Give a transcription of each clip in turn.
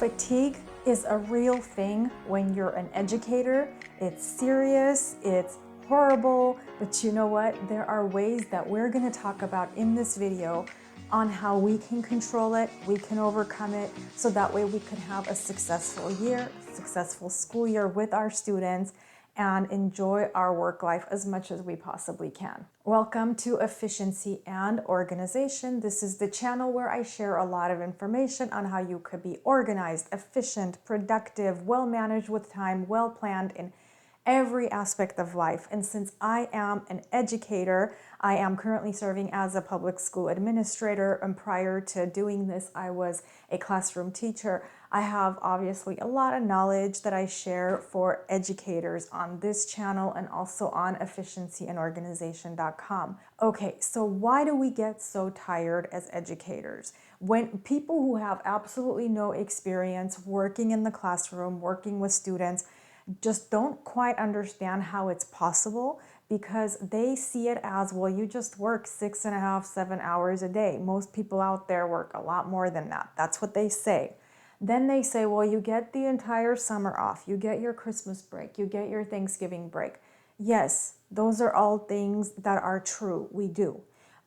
Fatigue is a real thing when you're an educator. It's serious, it's horrible, but you know what? There are ways that we're going to talk about in this video on how we can control it, we can overcome it, so that way we could have a successful year, successful school year with our students, and enjoy our work life as much as we possibly can. Welcome to Efficiency and Organization. This is the channel where I share a lot of information on how you could be organized, efficient, productive, well managed with time, well planned in every aspect of life. And since I am an educator, I am currently serving as a public school administrator, and prior to doing this, I was a classroom teacher. I have obviously a lot of knowledge that I share for educators on this channel and also on efficiencyandorganization.com. Okay, so why do we get so tired as educators? When people who have absolutely no experience working in the classroom, working with students, just don't quite understand how it's possible, because they see it as, well, you just work 6.5, 7 hours a day. Most people out there work a lot more than that. That's what they say. Then they say, well, you get the entire summer off, you get your Christmas break, you get your Thanksgiving break. Yes, those are all things that are true, we do.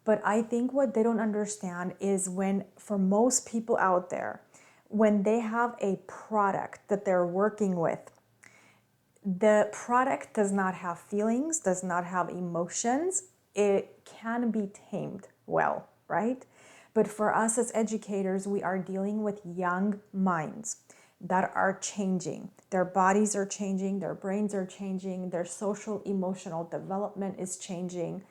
But I think what they don't understand is when, for most people out there, when they have a product that they're working with, the product does not have feelings, does not have emotions. It can be tamed well, right? But for us as educators, we are dealing with young minds that are changing. Their bodies are changing, their brains are changing, their social emotional development is changing.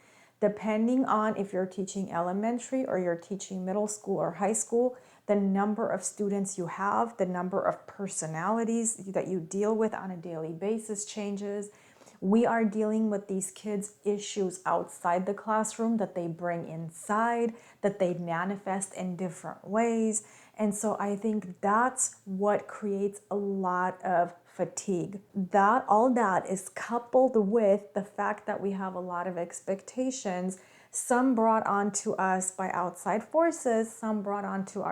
Depending on if you're teaching elementary or you're teaching middle school or high school, the number of students you have, the number of personalities that you deal with on a daily basis changes. We are dealing with these kids' issues outside the classroom that they bring inside, that they manifest in different ways. And so I think that's what creates a lot of fatigue. All that is coupled with the fact that we have a lot of expectations, some brought on to us by outside forces, some brought on to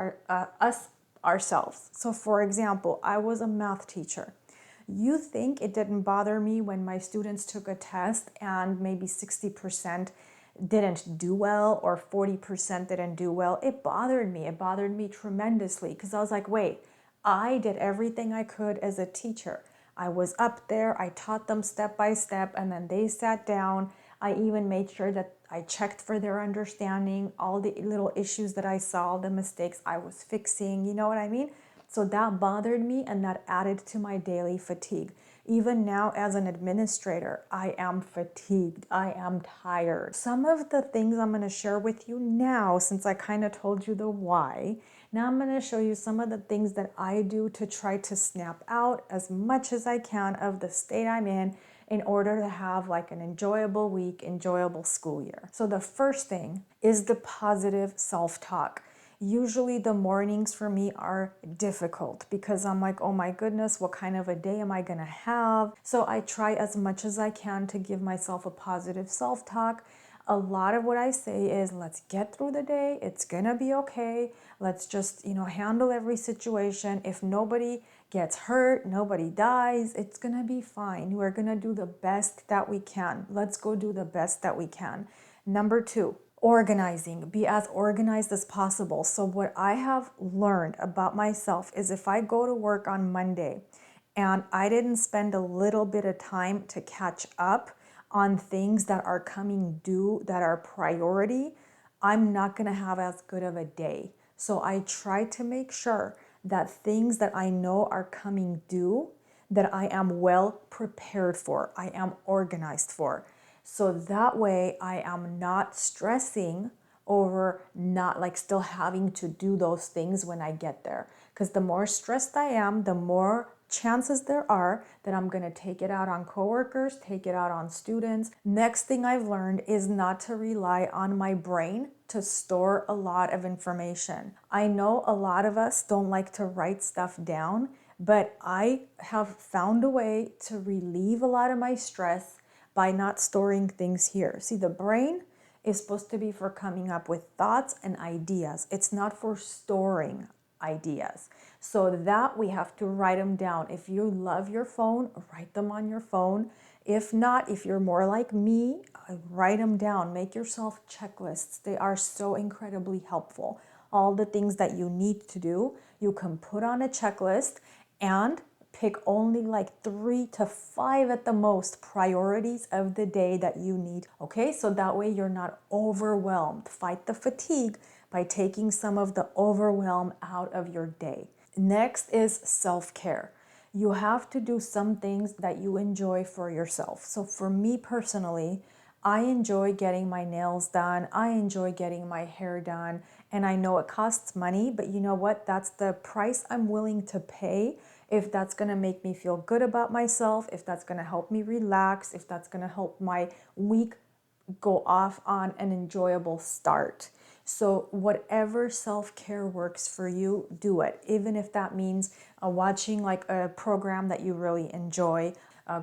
us ourselves. So for example, I was a math teacher. You think it didn't bother me when my students took a test and maybe 60% didn't do well or 40% didn't do well? It bothered me. It bothered me tremendously, because I was like, wait, I did everything I could as a teacher. I was up there, I taught them step by step, and then they sat down. I even made sure that I checked for their understanding, all the little issues that I saw, the mistakes I was fixing, you know what I mean? So that bothered me, and that added to my daily fatigue. Even now as an administrator, I am fatigued, I am tired. Some of the things I'm going to share with you now, since I kind of told you the why, now I'm going to show you some of the things that I do to try to snap out as much as I can of the state I'm in order to have like an enjoyable week, enjoyable school year. So the first thing is the positive self-talk. Usually the mornings for me are difficult because I'm like, oh my goodness, what kind of a day am I gonna have? So I try as much as I can to give myself a positive self-talk. A lot of what I say is, let's get through the day. It's gonna be okay. Let's just, handle every situation. If nobody gets hurt, nobody dies, it's gonna be fine. We're gonna do the best that we can. Let's go do the best that we can. Number 2, organizing. Be as organized as possible. So what I have learned about myself is if I go to work on Monday and I didn't spend a little bit of time to catch up on things that are coming due, that are priority, I'm not going to have as good of a day. So I try to make sure that things that I know are coming due, that I am well prepared for, I am organized for. So that way I am not stressing over not still having to do those things when I get there. Because the more stressed I am, the more chances there are that I'm going to take it out on coworkers, take it out on students. Next thing I've learned is not to rely on my brain to store a lot of information. I know a lot of us don't like to write stuff down, but I have found a way to relieve a lot of my stress by not storing things here. See, the brain is supposed to be for coming up with thoughts and ideas. It's not for storing ideas. So that we have to write them down. If you love your phone, write them on your phone. If not, if you're more like me, write them down. Make yourself checklists. They are so incredibly helpful. All the things that you need to do, you can put on a checklist and pick only like 3 to 5 at the most priorities of the day that you need. Okay, so that way you're not overwhelmed. Fight the fatigue by taking some of the overwhelm out of your day. Next is self-care. You have to do some things that you enjoy for yourself. So for me personally, I enjoy getting my nails done. I enjoy getting my hair done. And I know it costs money, but you know what? That's the price I'm willing to pay if that's going to make me feel good about myself, if that's going to help me relax, if that's going to help my week go off on an enjoyable start. So whatever self-care works for you, do it. Even if that means watching like a program that you really enjoy,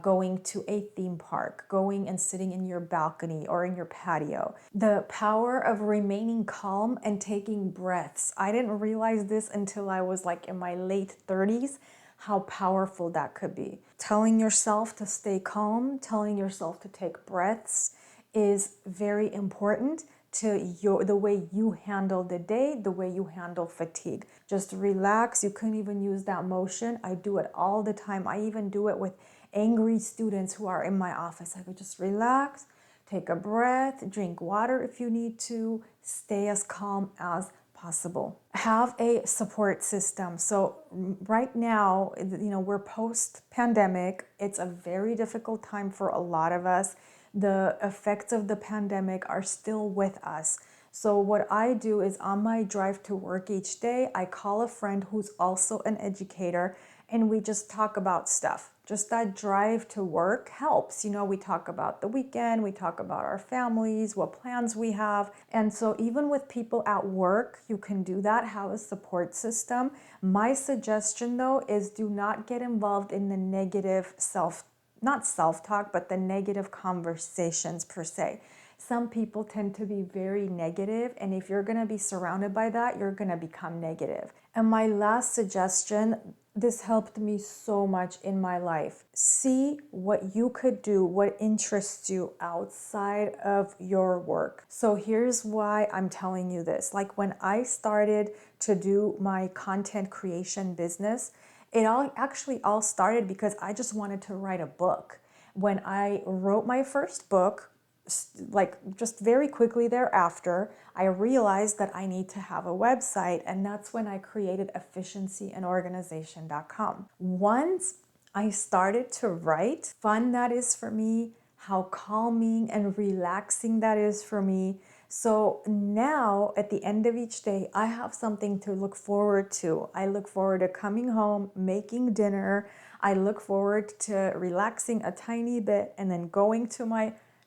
going to a theme park, going and sitting in your balcony or in your patio. The power of remaining calm and taking breaths. I didn't realize this until I was like in my late 30s, how powerful that could be. Telling yourself to stay calm, telling yourself to take breaths is very important to the way you handle the day, the way you handle fatigue. Just relax. You couldn't even use that motion. I do it all the time. I even do it with angry students who are in my office. I would just relax, take a breath, drink water if you need to, stay as calm as possible. Have a support system. So right now, we're post-pandemic. It's a very difficult time for a lot of us. The effects of the pandemic are still with us. So what I do is on my drive to work each day, I call a friend who's also an educator and we just talk about stuff. Just that drive to work helps. We talk about the weekend, we talk about our families, what plans we have. And so even with people at work, you can do that, have a support system. My suggestion though is do not get involved in the negative not self-talk, but the negative conversations per se. Some people tend to be very negative, and if you're going to be surrounded by that, you're going to become negative. And my last suggestion, this helped me so much in my life. See what you could do, what interests you outside of your work. So here's why I'm telling you this. Like when I started to do my content creation business, it all started because I just wanted to write a book. When I wrote my first book, like just very quickly thereafter, I realized that I need to have a website, and that's when I created efficiencyandorganization.com. Once I started to write, fun that is for me, how calming and relaxing that is for me. So now at the end of each day, I have something to look forward to. I look forward to coming home, making dinner. I look forward to relaxing a tiny bit and then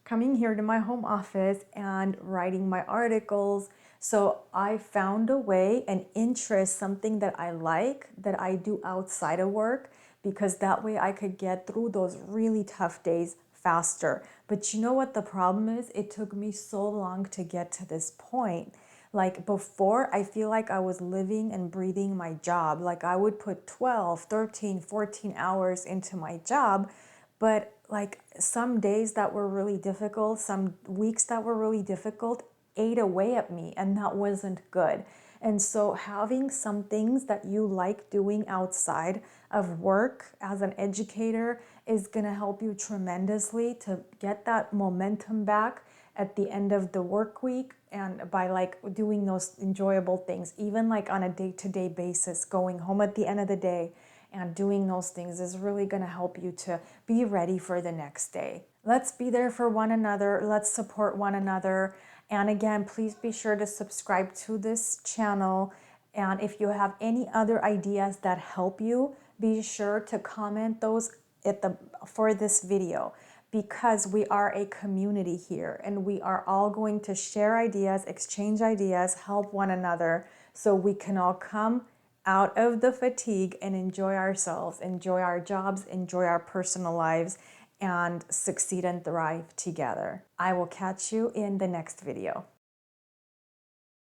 coming here to my home office and writing my articles. So I found a way, an interest, something that I like, that I do outside of work, because that way I could get through those really tough days faster. But you know what the problem is? It took me so long to get to this point. Like before, I feel like I was living and breathing my job. Like I would put 12, 13, 14 hours into my job, but like some days that were really difficult, some weeks that were really difficult ate away at me, and that wasn't good. And so having some things that you like doing outside of work as an educator is going to help you tremendously to get that momentum back at the end of the work week, and by like doing those enjoyable things, even like on a day-to-day basis, going home at the end of the day and doing those things is really going to help you to be ready for the next day. Let's be there for one another. Let's support one another. And again, please be sure to subscribe to this channel. And if you have any other ideas that help you, be sure to comment those for this video, because we are a community here and we are all going to share ideas, exchange ideas, help one another so we can all come out of the fatigue and enjoy ourselves, enjoy our jobs, enjoy our personal lives, and succeed and thrive together. I will catch you in the next video.